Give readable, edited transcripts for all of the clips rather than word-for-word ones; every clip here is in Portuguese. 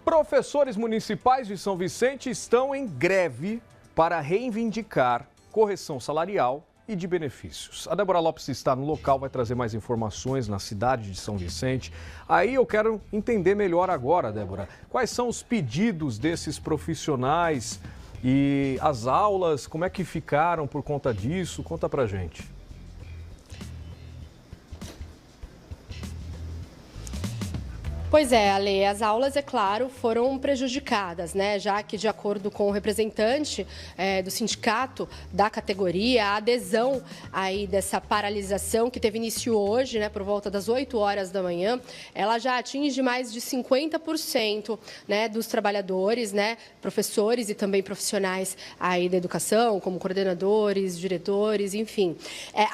Professores municipais de São Vicente estão em greve para reivindicar correção salarial e de benefícios. A Débora Lopes está no local, vai trazer mais informações na cidade de São Vicente. Aí eu quero entender melhor agora, Débora, quais são os pedidos desses profissionais e as aulas, como é que ficaram por conta disso? Conta pra gente. Pois é, Ale, as aulas, é claro, foram prejudicadas, né? Já que, de acordo com o representante do sindicato da categoria, a adesão aí dessa paralisação que teve início hoje, né, por volta das 8 horas da manhã, ela já atinge mais de 50%, né, dos trabalhadores, né, professores e também profissionais aí da educação, como coordenadores, diretores, enfim.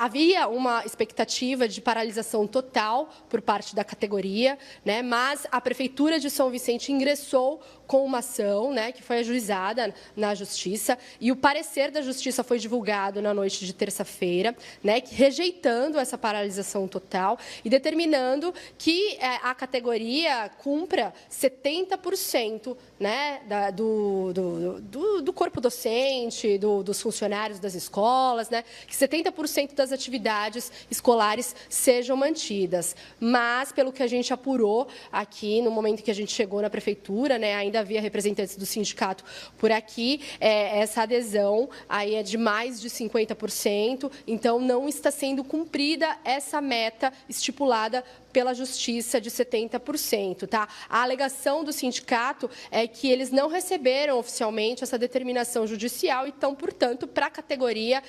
Havia uma expectativa de paralisação total por parte da categoria, né, mas a Prefeitura de São Vicente ingressou com uma ação, né, que foi ajuizada na Justiça, e o parecer da Justiça foi divulgado na noite de terça-feira, né, rejeitando essa paralisação total e determinando que a categoria cumpra 70%, né, do corpo docente, dos funcionários das escolas, né, que 70% das atividades escolares sejam mantidas. Mas, pelo que a gente apurou aqui, no momento que a gente chegou na Prefeitura, né, ainda havia representantes do sindicato por aqui, essa adesão aí é de mais de 50%, então não está sendo cumprida essa meta estipulada pela Justiça de 70%, tá? A alegação do sindicato é que eles não receberam oficialmente essa determinação judicial, então, portanto, para a categoria,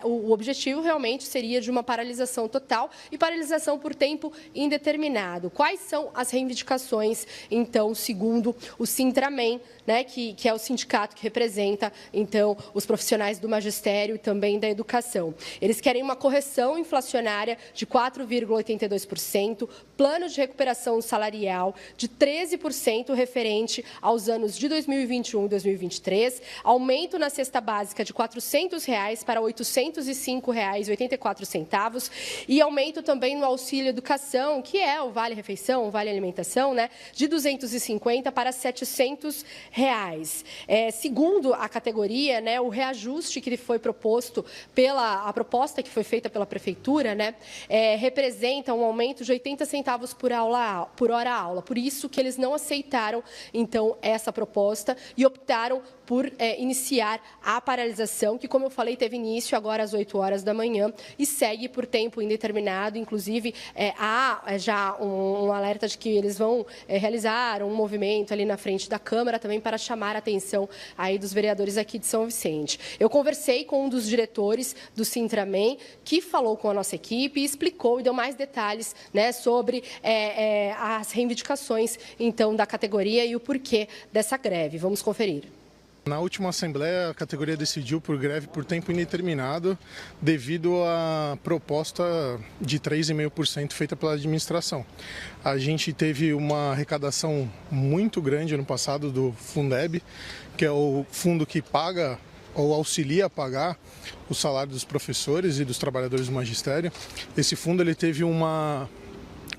o objetivo realmente seria de uma paralisação total e paralisação por tempo indeterminado. Quais são as reivindicações, então, segundo o Sintramen, né, que é o sindicato que representa, então, os profissionais do magistério e também da educação? Eles querem uma correção inflacionária de 4,82%, plano de recuperação salarial de 13% referente aos anos de 2021 e 2023, aumento na cesta básica de R$ 400 para R$ 805,84 e aumento também no auxílio educação, que é o Vale Refeição, o Vale Alimentação, né, de R$ 250 para R$ 700. Segundo a categoria, né, o reajuste que foi proposto a proposta que foi feita pela Prefeitura, né, representa um aumento de 80 centavos por hora aula. Por isso que eles não aceitaram, então, essa proposta e optaram por iniciar a paralisação, que, como eu falei, teve início agora às 8 horas da manhã e segue por tempo indeterminado. Inclusive, há já um alerta de que eles vão realizar um movimento ali na frente da Câmara também para chamar a atenção aí dos vereadores aqui de São Vicente. Eu conversei com um dos diretores do Sintramen, que falou com a nossa equipe e explicou e deu mais detalhes, né, sobre as reivindicações, então, da categoria e o porquê dessa greve. Vamos conferir. Na última Assembleia, a categoria decidiu por greve por tempo indeterminado devido à proposta de 3,5% feita pela administração. A gente teve uma arrecadação muito grande ano passado do Fundeb, que é o fundo que paga ou auxilia a pagar o salário dos professores e dos trabalhadores do magistério. Esse fundo ele teve um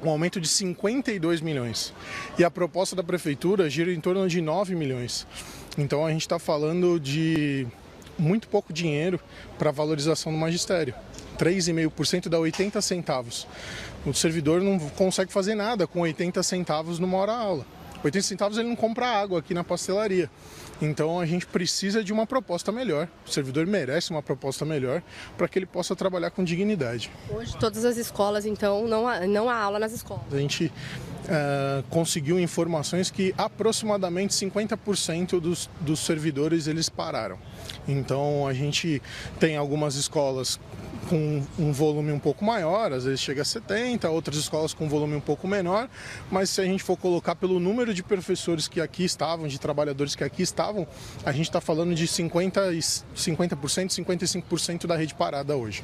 aumento de 52 milhões e a proposta da Prefeitura gira em torno de 9 milhões. Então a gente está falando de muito pouco dinheiro para a valorização do magistério. 3,5% dá 80 centavos. O servidor não consegue fazer nada com 80 centavos numa hora-aula. 80 centavos ele não compra água aqui na pastelaria. Então a gente precisa de uma proposta melhor. O servidor merece uma proposta melhor para que ele possa trabalhar com dignidade. Hoje todas as escolas, então, não há aula nas escolas. A gente conseguiu informações que aproximadamente 50% dos servidores eles pararam. Então a gente tem algumas escolas com um volume um pouco maior, às vezes chega a 70, outras escolas com um volume um pouco menor, mas se a gente for colocar pelo número de professores que aqui estavam, de trabalhadores que aqui estavam, a gente está falando de 50%, 55% da rede parada hoje.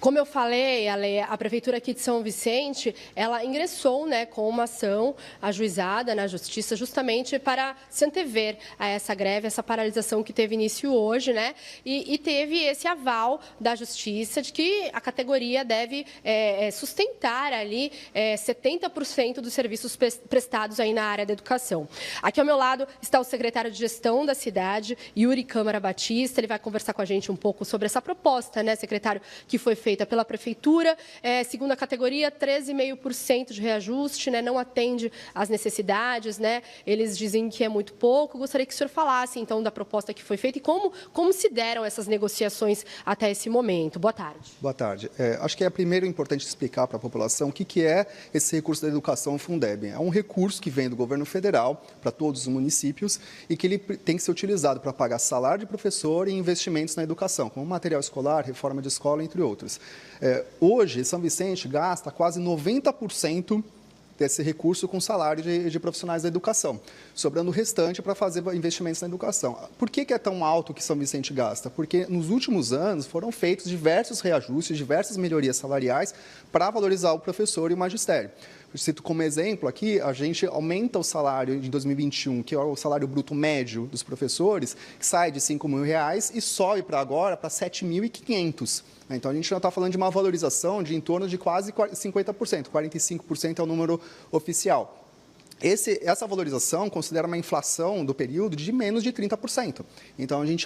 Como eu falei, Ale, a Prefeitura aqui de São Vicente, ela ingressou, né, com uma ação ajuizada na Justiça justamente para se antever a essa greve, essa paralisação que teve início hoje, né, e teve esse aval da Justiça de que a categoria deve sustentar ali 70% dos serviços prestados aí na área da educação. Aqui ao meu lado está o secretário de Gestão da cidade, Yuri Câmara Batista. Ele vai conversar com a gente um pouco sobre essa proposta, né, secretário, que foi feita pela Prefeitura. Segunda categoria, 13,5% de reajuste, né, não atende às necessidades, né? Eles dizem que é muito pouco. Gostaria que o senhor falasse, então, da proposta que foi feita e como se deram essas negociações até esse momento. Boa tarde. Boa tarde. Acho que é primeiro importante explicar para a população o que é esse recurso da educação Fundeb. É um recurso que vem do governo federal para todos os municípios e que ele tem que ser utilizado para pagar salário de professor e investimentos na educação, como material escolar, reforma de escola, entre outros. Hoje, São Vicente gasta quase 90% desse recurso com salário de profissionais da educação, sobrando o restante para fazer investimentos na educação. Por que é tão alto que São Vicente gasta? Porque nos últimos anos foram feitos diversos reajustes, diversas melhorias salariais para valorizar o professor e o magistério. Eu cito como exemplo aqui, a gente aumenta o salário de 2021, que é o salário bruto médio dos professores, que sai de R$5.000 e sobe para agora para R$7.500. Então, a gente já está falando de uma valorização de em torno de quase 50%, 45% é o número oficial. Essa valorização considera uma inflação do período de menos de 30%. Então, a gente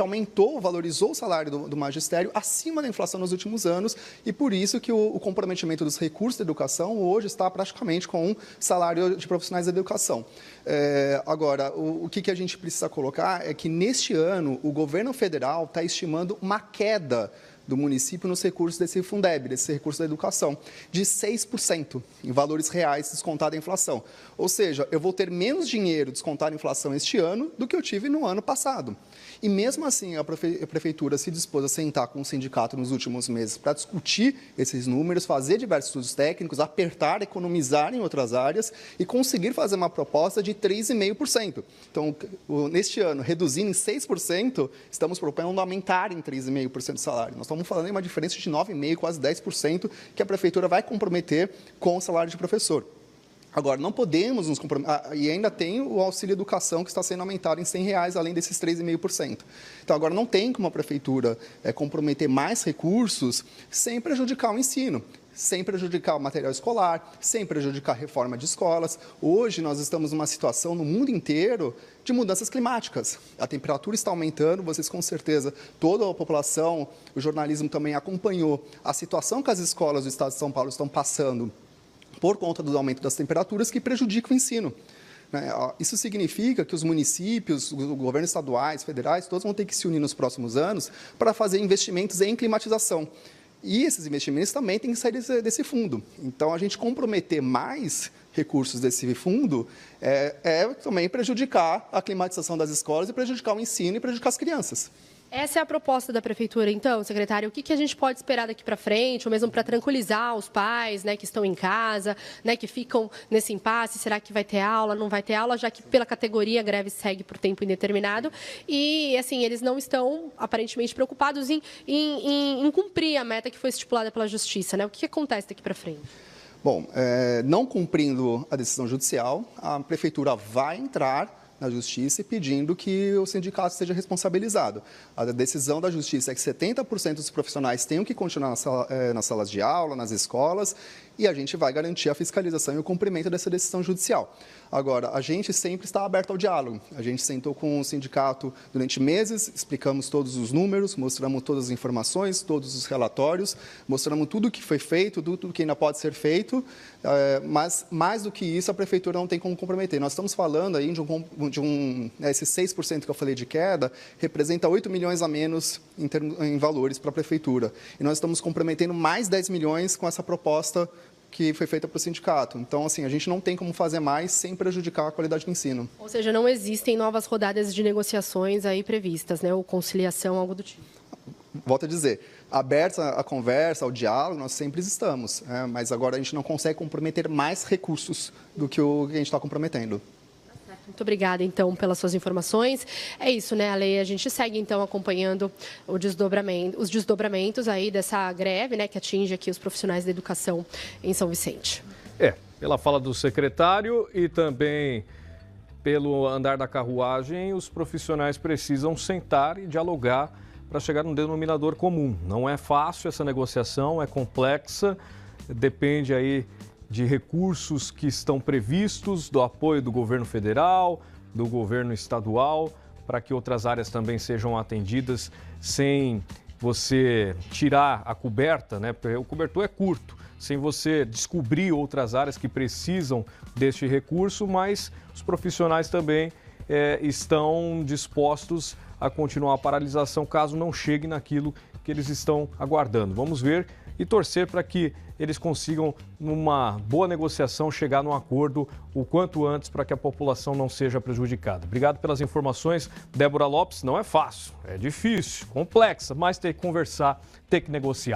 valorizou o salário do magistério acima da inflação nos últimos anos e por isso que o comprometimento dos recursos da educação hoje está praticamente com um salário de profissionais da educação. Agora, o que a gente precisa colocar é que neste ano o governo federal está estimando uma queda do município nos recursos desse Fundeb, desse recurso da educação, de 6% em valores reais descontado a inflação. Ou seja, eu vou ter menos dinheiro descontado a inflação este ano do que eu tive no ano passado. E mesmo assim, a Prefeitura se dispôs a sentar com o sindicato nos últimos meses para discutir esses números, fazer diversos estudos técnicos, apertar, economizar em outras áreas e conseguir fazer uma proposta de 3,5%. Então, neste ano, reduzindo em 6%, estamos propondo aumentar em 3,5% o salário. Nós estamos falando em uma diferença de 9,5%, quase 10%, que a Prefeitura vai comprometer com o salário de professor. Agora, não podemos nos comprometer, e ainda tem o auxílio educação que está sendo aumentado em R$100, além desses 3,5%. Então, agora não tem como a Prefeitura comprometer mais recursos sem prejudicar o ensino, sem prejudicar o material escolar, sem prejudicar a reforma de escolas. Hoje, nós estamos numa situação no mundo inteiro de mudanças climáticas. A temperatura está aumentando, vocês com certeza, toda a população, o jornalismo também acompanhou a situação que as escolas do Estado de São Paulo estão passando por conta do aumento das temperaturas que prejudica o ensino. Isso significa que os municípios, os governos estaduais, federais, todos vão ter que se unir nos próximos anos para fazer investimentos em climatização. E esses investimentos também têm que sair desse fundo. Então, a gente comprometer mais recursos desse fundo é também prejudicar a climatização das escolas e prejudicar o ensino e prejudicar as crianças. Essa é a proposta da Prefeitura, então, secretário. O que a gente pode esperar daqui para frente, ou mesmo para tranquilizar os pais, né, que estão em casa, né, que ficam nesse impasse? Será que vai ter aula, não vai ter aula, já que pela categoria a greve segue por tempo indeterminado? E, assim, eles não estão, aparentemente, preocupados em cumprir a meta que foi estipulada pela Justiça, né? O que acontece daqui para frente? Bom, não cumprindo a decisão judicial, a Prefeitura vai entrar na Justiça e pedindo que o sindicato seja responsabilizado. A decisão da Justiça é que 70% dos profissionais tenham que continuar nas salas de aula, nas escolas, e a gente vai garantir a fiscalização e o cumprimento dessa decisão judicial. Agora, a gente sempre está aberto ao diálogo. A gente sentou com o sindicato durante meses, explicamos todos os números, mostramos todas as informações, todos os relatórios, mostramos tudo o que foi feito, tudo que ainda pode ser feito, mas mais do que isso a Prefeitura não tem como comprometer. Nós estamos falando aí esses 6% que eu falei de queda, representa 8 milhões a menos em valores para a Prefeitura. E nós estamos comprometendo mais 10 milhões com essa proposta que foi feita para o sindicato. Então, assim, a gente não tem como fazer mais sem prejudicar a qualidade do ensino. Ou seja, não existem novas rodadas de negociações aí previstas, né? Ou conciliação, algo do tipo. Volto a dizer, abertos à conversa, ao diálogo, nós sempre estamos, mas agora a gente não consegue comprometer mais recursos do que o que a gente está comprometendo. Muito obrigada, então, pelas suas informações. É isso, né, Ale? A gente segue, então, acompanhando os desdobramentos aí dessa greve, né, que atinge aqui os profissionais da educação em São Vicente. Pela fala do secretário e também pelo andar da carruagem, os profissionais precisam sentar e dialogar para chegar num denominador comum. Não é fácil essa negociação, é complexa, depende aí de recursos que estão previstos, do apoio do governo federal, do governo estadual, para que outras áreas também sejam atendidas sem você tirar a coberta, né? Porque o cobertor é curto, sem você descobrir outras áreas que precisam deste recurso, mas os profissionais também estão dispostos a continuar a paralisação caso não chegue naquilo que eles estão aguardando. Vamos ver e torcer para que eles consigam, numa boa negociação, chegar num acordo o quanto antes para que a população não seja prejudicada. Obrigado pelas informações, Débora Lopes. Não é fácil, é difícil, complexa, mas tem que conversar, tem que negociar.